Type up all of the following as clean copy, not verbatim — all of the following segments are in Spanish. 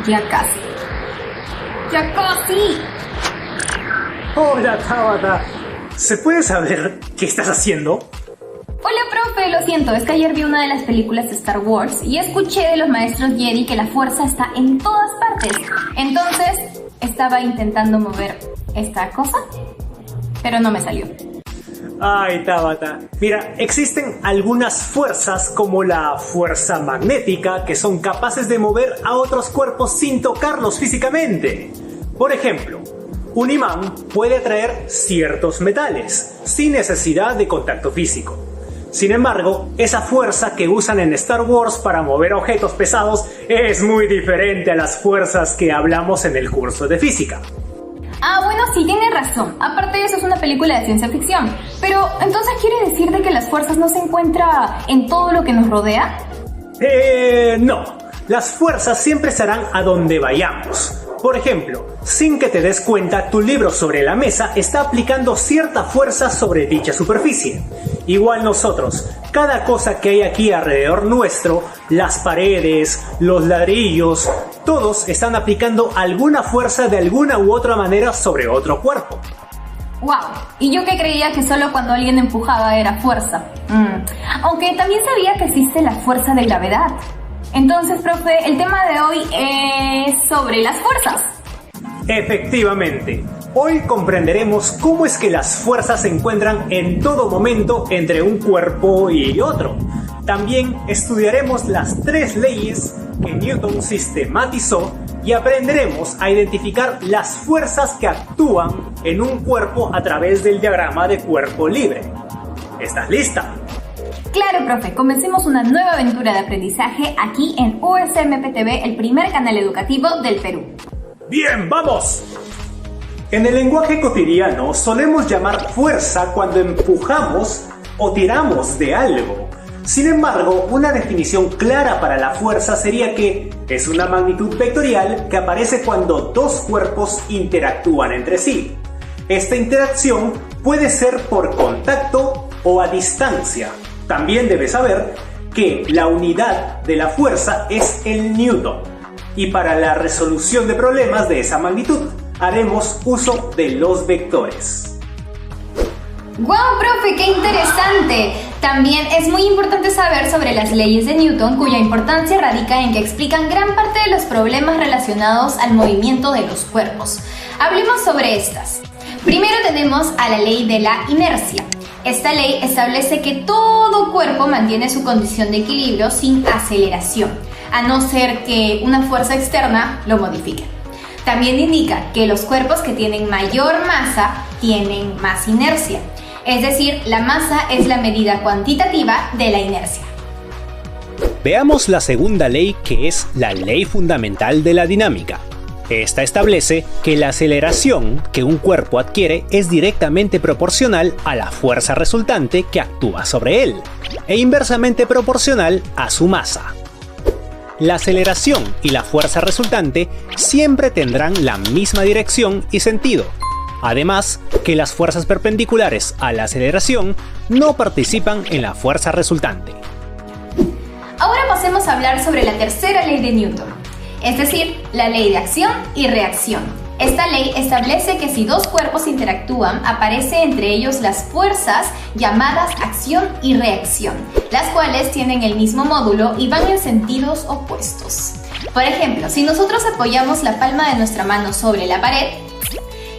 Ya casi. ¡Ya casi! Hola, Tabata. ¿Se puede saber qué estás haciendo? Hola, profe. Lo siento, es que ayer vi una de las películas de Star Wars y escuché de los maestros Jedi que la fuerza está en todas partes. Entonces, estaba intentando mover esta cosa, pero no me salió. Ay, Tabata. Mira, existen algunas fuerzas como la fuerza magnética que son capaces de mover a otros cuerpos sin tocarlos físicamente. Por ejemplo, un imán puede atraer ciertos metales sin necesidad de contacto físico. Sin embargo, esa fuerza que usan en Star Wars para mover objetos pesados es muy diferente a las fuerzas que hablamos en el curso de física. Ah, bueno, sí, tiene razón. Aparte, eso es una película de ciencia ficción. Pero, ¿entonces quiere decir de que las fuerzas no se encuentran en todo lo que nos rodea? No. Las fuerzas siempre estarán a donde vayamos. Por ejemplo, sin que te des cuenta, tu libro sobre la mesa está aplicando cierta fuerza sobre dicha superficie. Igual nosotros, cada cosa que hay aquí alrededor nuestro, las paredes, los ladrillos, todos están aplicando alguna fuerza de alguna u otra manera sobre otro cuerpo. ¡Wow! Y yo que creía que solo cuando alguien empujaba era fuerza. Aunque también sabía que existe la fuerza de gravedad. Entonces, profe, el tema de hoy es sobre las fuerzas. Efectivamente, hoy comprenderemos cómo es que las fuerzas se encuentran en todo momento entre un cuerpo y otro. También estudiaremos las 3 leyes que Newton sistematizó y aprenderemos a identificar las fuerzas que actúan en un cuerpo a través del diagrama de cuerpo libre. ¿Estás lista? Claro, profe, comencemos una nueva aventura de aprendizaje aquí en USMP TV, el primer canal educativo del Perú. ¡Bien, vamos! En el lenguaje cotidiano solemos llamar fuerza cuando empujamos o tiramos de algo. Sin embargo, una definición clara para la fuerza sería que es una magnitud vectorial que aparece cuando dos cuerpos interactúan entre sí. Esta interacción puede ser por contacto o a distancia. También debes saber que la unidad de la fuerza es el newton. Y para la resolución de problemas de esa magnitud, haremos uso de los vectores. ¡Guau, profe! ¡Qué interesante! También es muy importante saber sobre las leyes de Newton, cuya importancia radica en que explican gran parte de los problemas relacionados al movimiento de los cuerpos. Hablemos sobre estas. Primero tenemos a la ley de la inercia. Esta ley establece que todo cuerpo mantiene su condición de equilibrio sin aceleración, a no ser que una fuerza externa lo modifique. También indica que los cuerpos que tienen mayor masa tienen más inercia. Es decir, la masa es la medida cuantitativa de la inercia. Veamos la segunda ley, que es la ley fundamental de la dinámica. Esta establece que la aceleración que un cuerpo adquiere es directamente proporcional a la fuerza resultante que actúa sobre él, e inversamente proporcional a su masa. La aceleración y la fuerza resultante siempre tendrán la misma dirección y sentido. Además, que las fuerzas perpendiculares a la aceleración no participan en la fuerza resultante. Ahora pasemos a hablar sobre la tercera ley de Newton, es decir, la ley de acción y reacción. Esta ley establece que si dos cuerpos interactúan, aparece entre ellos las fuerzas llamadas acción y reacción, las cuales tienen el mismo módulo y van en sentidos opuestos. Por ejemplo, si nosotros apoyamos la palma de nuestra mano sobre la pared,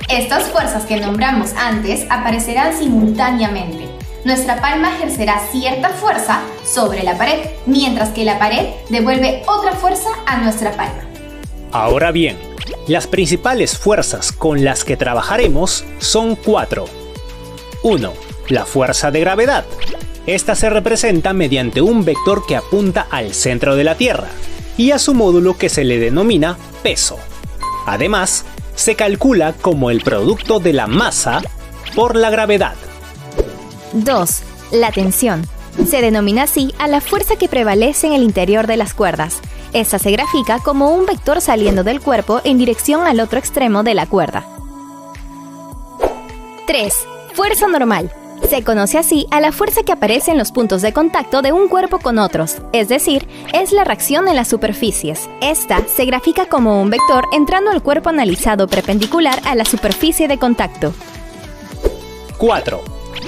estas fuerzas que nombramos antes aparecerán simultáneamente. Nuestra palma ejercerá cierta fuerza sobre la pared, mientras que la pared devuelve otra fuerza a nuestra palma. Ahora bien, las principales fuerzas con las que trabajaremos son 4. 1. La fuerza de gravedad. Esta se representa mediante un vector que apunta al centro de la Tierra y a su módulo que se le denomina peso. Además, se calcula como el producto de la masa por la gravedad. 2. La tensión. Se denomina así a la fuerza que prevalece en el interior de las cuerdas. Esta se grafica como un vector saliendo del cuerpo en dirección al otro extremo de la cuerda. 3. Fuerza normal. Se conoce así a la fuerza que aparece en los puntos de contacto de un cuerpo con otros, es decir, es la reacción en las superficies. Esta se grafica como un vector entrando al cuerpo analizado perpendicular a la superficie de contacto. 4.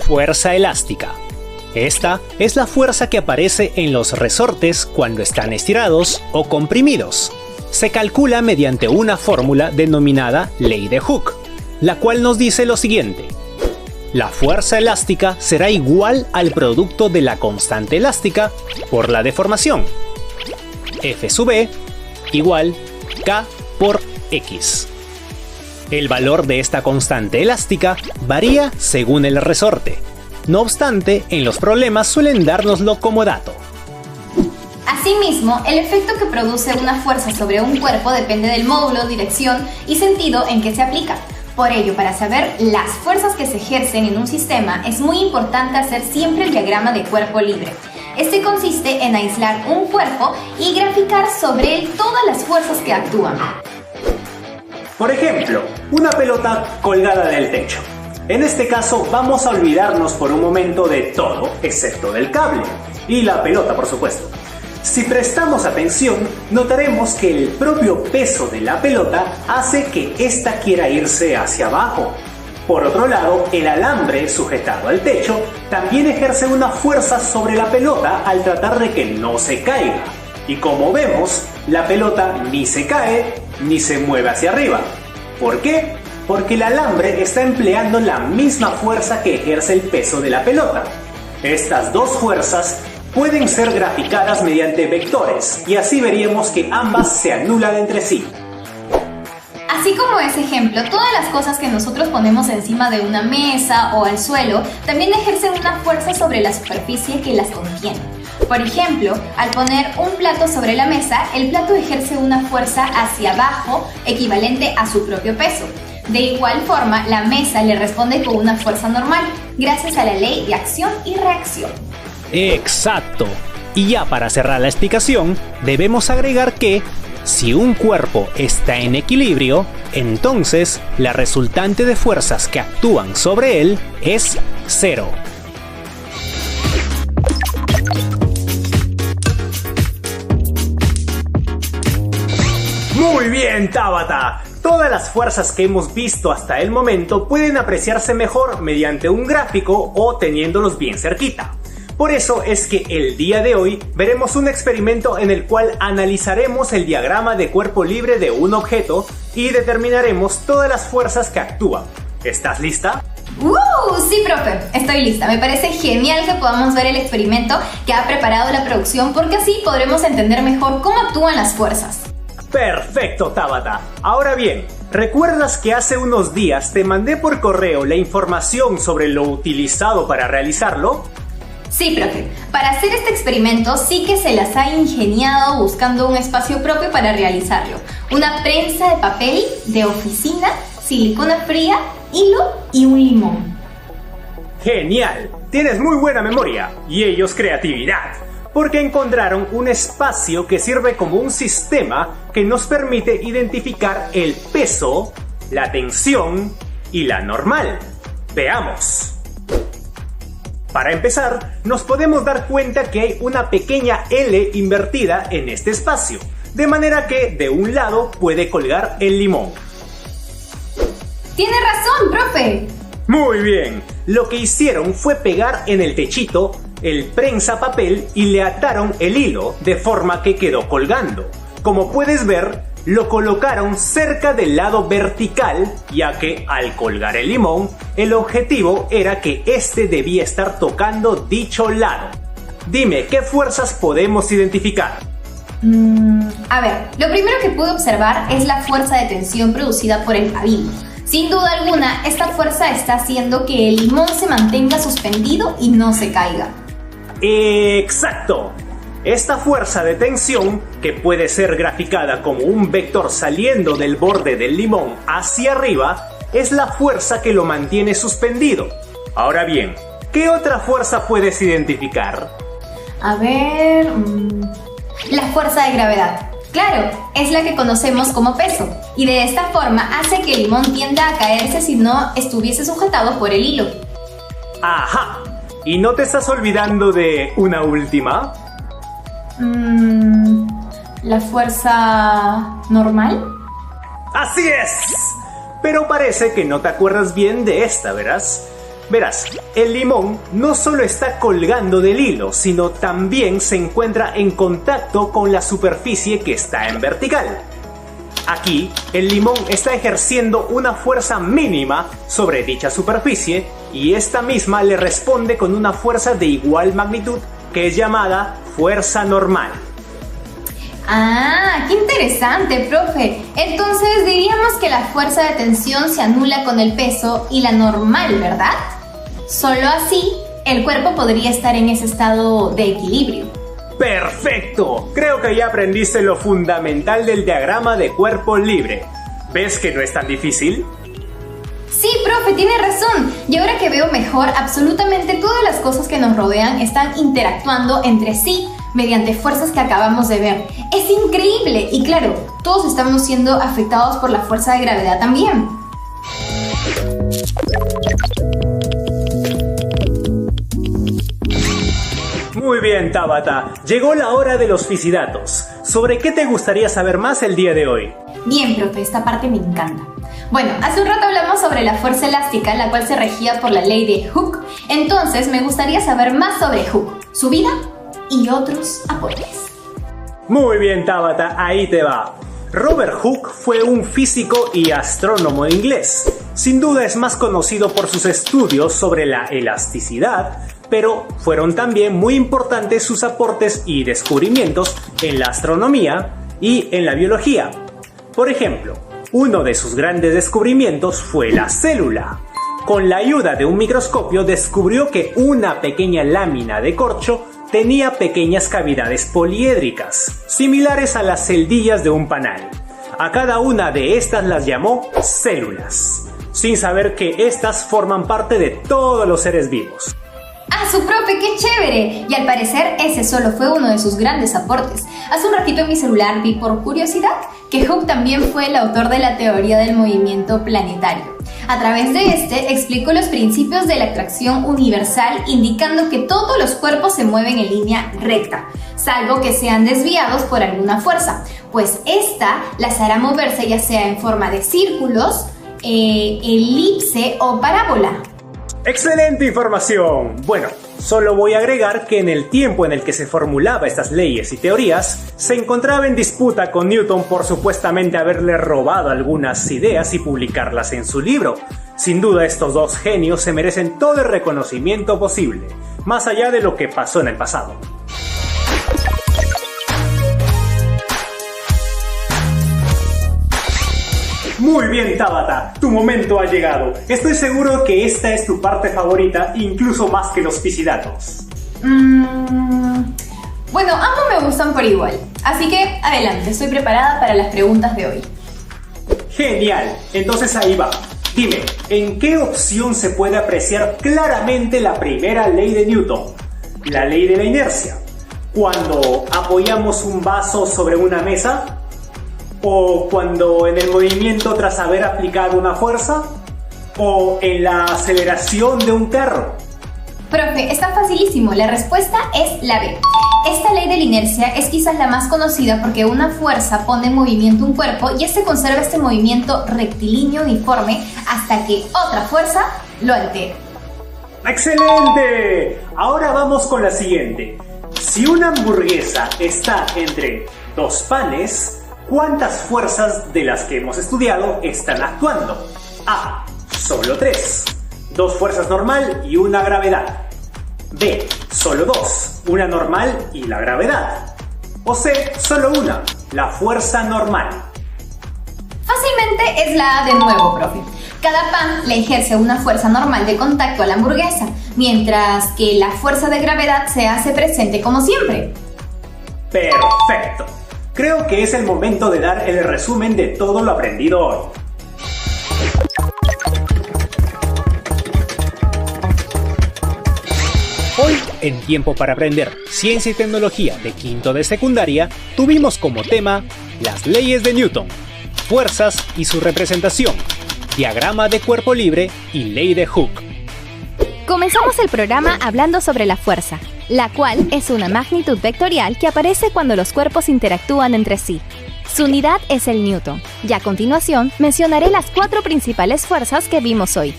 Fuerza elástica. Esta es la fuerza que aparece en los resortes cuando están estirados o comprimidos. Se calcula mediante una fórmula denominada ley de Hooke, la cual nos dice lo siguiente. La fuerza elástica será igual al producto de la constante elástica por la deformación. F sub E igual K por X. El valor de esta constante elástica varía según el resorte. No obstante, en los problemas suelen dárnoslo como dato. Asimismo, el efecto que produce una fuerza sobre un cuerpo depende del módulo, dirección y sentido en que se aplica. Por ello, para saber las fuerzas que se ejercen en un sistema, es muy importante hacer siempre el diagrama de cuerpo libre. Este consiste en aislar un cuerpo y graficar sobre él todas las fuerzas que actúan. Por ejemplo, una pelota colgada del techo. En este caso vamos a olvidarnos por un momento de todo, excepto del cable. Y la pelota, por supuesto. Si prestamos atención, notaremos que el propio peso de la pelota hace que ésta quiera irse hacia abajo. Por otro lado, el alambre sujetado al techo también ejerce una fuerza sobre la pelota al tratar de que no se caiga. Y como vemos, la pelota ni se cae ni se mueve hacia arriba. ¿Por qué? Porque el alambre está empleando la misma fuerza que ejerce el peso de la pelota. Estas dos fuerzas pueden ser graficadas mediante vectores y así veríamos que ambas se anulan entre sí. Así como ese ejemplo, todas las cosas que nosotros ponemos encima de una mesa o al suelo también ejercen una fuerza sobre la superficie que las contiene. Por ejemplo, al poner un plato sobre la mesa, el plato ejerce una fuerza hacia abajo equivalente a su propio peso. De igual forma, la mesa le responde con una fuerza normal, gracias a la ley de acción y reacción. ¡Exacto! Y ya para cerrar la explicación, debemos agregar que si un cuerpo está en equilibrio, entonces la resultante de fuerzas que actúan sobre él es 0. Muy bien, Tabata. Todas las fuerzas que hemos visto hasta el momento pueden apreciarse mejor mediante un gráfico o teniéndolos bien cerquita. Por eso es que el día de hoy veremos un experimento en el cual analizaremos el diagrama de cuerpo libre de un objeto y determinaremos todas las fuerzas que actúan. ¿Estás lista? Sí, profe, estoy lista. Me parece genial que podamos ver el experimento que ha preparado la producción porque así podremos entender mejor cómo actúan las fuerzas. Perfecto, Tabata. Ahora bien, ¿recuerdas que hace unos días te mandé por correo la información sobre lo utilizado para realizarlo? Sí, profe. Para hacer este experimento sí que se las ha ingeniado buscando un espacio propio para realizarlo. Una prensa de papel de oficina, silicona fría, hilo y un limón. ¡Genial! Tienes muy buena memoria y ellos creatividad, porque encontraron un espacio que sirve como un sistema que nos permite identificar el peso, la tensión y la normal. Veamos. Para empezar, nos podemos dar cuenta que hay una pequeña L invertida en este espacio, de manera que de un lado puede colgar el limón. ¡Tiene razón, profe! Muy bien, lo que hicieron fue pegar en el techito el prensa papel y le ataron el hilo de forma que quedó colgando. Como puedes ver, lo colocaron cerca del lado vertical, ya que al colgar el limón, el objetivo era que este debía estar tocando dicho lado. Dime, ¿qué fuerzas podemos identificar? A ver, lo primero que pude observar es la fuerza de tensión producida por el pabilo. Sin duda alguna, esta fuerza está haciendo que el limón se mantenga suspendido y no se caiga. ¡Exacto! Esta fuerza de tensión, que puede ser graficada como un vector saliendo del borde del limón hacia arriba, es la fuerza que lo mantiene suspendido. Ahora bien, ¿qué otra fuerza puedes identificar? A ver... la fuerza de gravedad. Claro, es la que conocemos como peso, y de esta forma hace que el limón tienda a caerse si no estuviese sujetado por el hilo. Ajá. ¿Y no te estás olvidando de una última? ¿La fuerza normal? ¡Así es! Pero parece que no te acuerdas bien de esta, ¿verás? Verás, el limón no solo está colgando del hilo, sino también se encuentra en contacto con la superficie que está en vertical. Aquí, el limón está ejerciendo una fuerza mínima sobre dicha superficie y esta misma le responde con una fuerza de igual magnitud que es llamada fuerza normal. ¡Ah! ¡Qué interesante, profe! Entonces diríamos que la fuerza de tensión se anula con el peso y la normal, ¿verdad? Solo así, el cuerpo podría estar en ese estado de equilibrio. ¡Perfecto! Creo que ya aprendiste lo fundamental del diagrama de cuerpo libre. ¿Ves que no es tan difícil? Sí, profe, tiene razón. Y ahora que veo mejor, absolutamente todas las cosas que nos rodean están interactuando entre sí mediante fuerzas que acabamos de ver. ¡Es increíble! Y claro, todos estamos siendo afectados por la fuerza de gravedad también. Muy bien, Tabata. Llegó la hora de los fisidatos. ¿Sobre qué te gustaría saber más el día de hoy? Bien, profe, esta parte me encanta. Bueno, hace un rato hablamos sobre la fuerza elástica, la cual se regía por la ley de Hooke. Entonces, me gustaría saber más sobre Hooke, su vida y otros aportes. Muy bien, Tabata, ahí te va. Robert Hooke fue un físico y astrónomo inglés. Sin duda es más conocido por sus estudios sobre la elasticidad, pero fueron también muy importantes sus aportes y descubrimientos en la astronomía y en la biología. Por ejemplo, uno de sus grandes descubrimientos fue la célula. Con la ayuda de un microscopio descubrió que una pequeña lámina de corcho tenía pequeñas cavidades poliédricas, similares a las celdillas de un panal. A cada una de estas las llamó células, sin saber que estas forman parte de todos los seres vivos. ¡Ah, su profe, qué chévere! Y al parecer ese solo fue uno de sus grandes aportes. Hace un ratito en mi celular vi por curiosidad que Hooke también fue el autor de la teoría del movimiento planetario. A través de este explicó los principios de la atracción universal, indicando que todos los cuerpos se mueven en línea recta, salvo que sean desviados por alguna fuerza, pues esta las hará moverse ya sea en forma de círculos, elipse o parábola. ¡Excelente información! Bueno, solo voy a agregar que en el tiempo en el que se formulaba estas leyes y teorías, se encontraba en disputa con Newton por supuestamente haberle robado algunas ideas y publicarlas en su libro. Sin duda estos dos genios se merecen todo el reconocimiento posible, más allá de lo que pasó en el pasado. Muy bien, Tabata, tu momento ha llegado. Estoy seguro que esta es tu parte favorita, incluso más que los fisidatos. Bueno, ambos me gustan por igual, así que adelante, estoy preparada para las preguntas de hoy. Genial, entonces ahí va. Dime, ¿en qué opción se puede apreciar claramente la primera ley de Newton? La ley de la inercia. Cuando apoyamos un vaso sobre una mesa, o cuando en el movimiento tras haber aplicado una fuerza, o en la aceleración de un carro. Profe, está facilísimo, la respuesta es la B. Esta ley de la inercia es quizás la más conocida porque una fuerza pone en movimiento un cuerpo y este conserva este movimiento rectilíneo uniforme hasta que otra fuerza lo altere. ¡Excelente! Ahora vamos con la siguiente. Si una hamburguesa está entre dos panes, ¿cuántas fuerzas de las que hemos estudiado están actuando? A. Solo 3. 2 fuerzas normal y una gravedad. B. Solo 2. Una normal y la gravedad. O C. Solo una. La fuerza normal. Fácilmente es la A de nuevo, profe. Cada pan le ejerce una fuerza normal de contacto a la hamburguesa, mientras que la fuerza de gravedad se hace presente como siempre. Perfecto. Creo que es el momento de dar el resumen de todo lo aprendido hoy. Hoy, en Tiempo para Aprender Ciencia y Tecnología de quinto de secundaria, tuvimos como tema las leyes de Newton, fuerzas y su representación, diagrama de cuerpo libre y ley de Hooke. Comenzamos el programa hablando sobre la fuerza, la cual es una magnitud vectorial que aparece cuando los cuerpos interactúan entre sí. Su unidad es el newton, y a continuación mencionaré las 4 principales fuerzas que vimos hoy.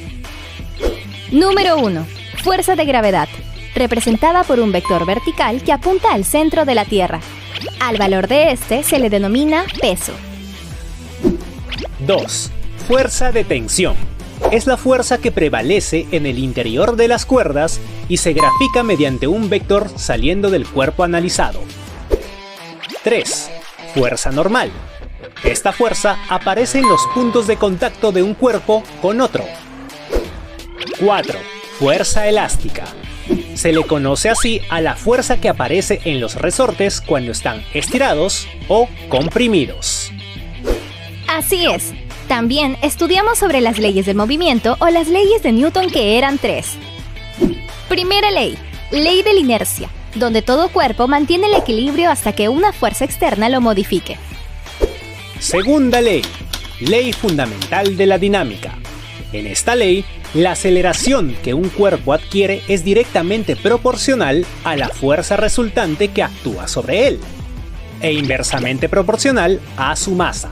Número 1. Fuerza de gravedad, representada por un vector vertical que apunta al centro de la Tierra. Al valor de este se le denomina peso. 2. Fuerza de tensión. Es la fuerza que prevalece en el interior de las cuerdas y se grafica mediante un vector saliendo del cuerpo analizado. 3. Fuerza normal. Esta fuerza aparece en los puntos de contacto de un cuerpo con otro. 4. Fuerza elástica. Se le conoce así a la fuerza que aparece en los resortes cuando están estirados o comprimidos. Así es. También estudiamos sobre las leyes del movimiento o las leyes de Newton, que eran 3. Primera ley, ley de la inercia, donde todo cuerpo mantiene el equilibrio hasta que una fuerza externa lo modifique. Segunda ley, ley fundamental de la dinámica. En esta ley, la aceleración que un cuerpo adquiere es directamente proporcional a la fuerza resultante que actúa sobre él, e inversamente proporcional a su masa.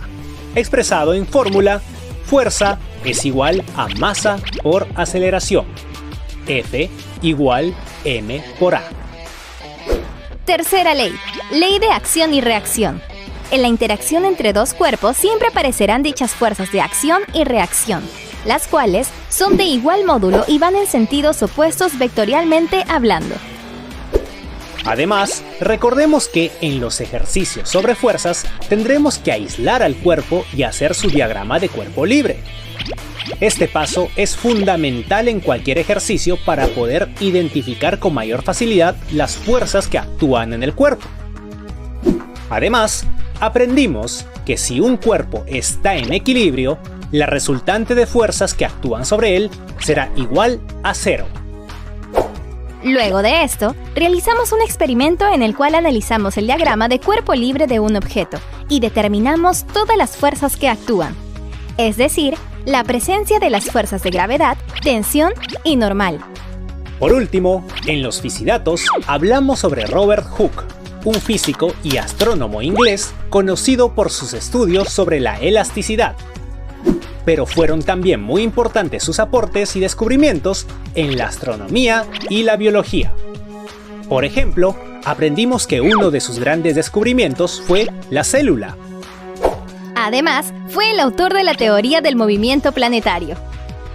Expresado en fórmula, fuerza es igual a masa por aceleración. F igual m por a. Tercera ley, ley de acción y reacción. En la interacción entre dos cuerpos siempre aparecerán dichas fuerzas de acción y reacción, las cuales son de igual módulo y van en sentidos opuestos vectorialmente hablando. Además, recordemos que en los ejercicios sobre fuerzas tendremos que aislar al cuerpo y hacer su diagrama de cuerpo libre. Este paso es fundamental en cualquier ejercicio para poder identificar con mayor facilidad las fuerzas que actúan en el cuerpo. Además, aprendimos que si un cuerpo está en equilibrio, la resultante de fuerzas que actúan sobre él será igual a 0. Luego de esto, realizamos un experimento en el cual analizamos el diagrama de cuerpo libre de un objeto y determinamos todas las fuerzas que actúan, es decir, la presencia de las fuerzas de gravedad, tensión y normal. Por último, en los fisidatos hablamos sobre Robert Hooke, un físico y astrónomo inglés conocido por sus estudios sobre la elasticidad. Pero fueron también muy importantes sus aportes y descubrimientos en la astronomía y la biología. Por ejemplo, aprendimos que uno de sus grandes descubrimientos fue la célula. Además, fue el autor de la teoría del movimiento planetario.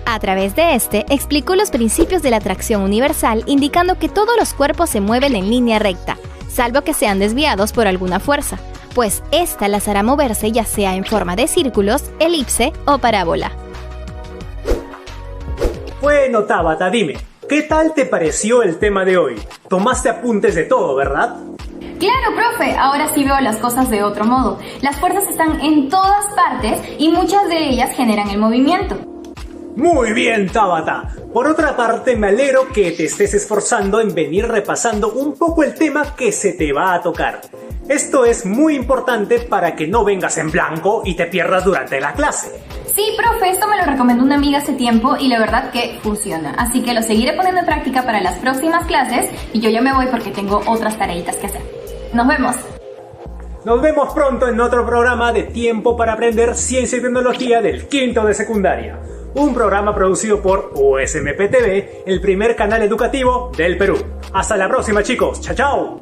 A través de este, explicó los principios de la atracción universal, indicando que todos los cuerpos se mueven en línea recta, salvo que sean desviados por alguna fuerza, pues esta las hará moverse ya sea en forma de círculos, elipse o parábola. Bueno, Tabata, dime, ¿qué tal te pareció el tema de hoy? Tomaste apuntes de todo, ¿verdad? Claro, profe, ahora sí veo las cosas de otro modo. Las fuerzas están en todas partes y muchas de ellas generan el movimiento. Muy bien, Tabata. Por otra parte, me alegro que te estés esforzando en venir repasando un poco el tema que se te va a tocar. Esto es muy importante para que no vengas en blanco y te pierdas durante la clase. Sí, profe, esto me lo recomendó una amiga hace tiempo y la verdad que funciona. Así que lo seguiré poniendo en práctica para las próximas clases y yo ya me voy porque tengo otras tareitas que hacer. ¡Nos vemos! Nos vemos pronto en otro programa de Tiempo para Aprender Ciencia y Tecnología del quinto de secundaria. Un programa producido por USMP TV, el primer canal educativo del Perú. Hasta la próxima, chicos. ¡Chao, chao!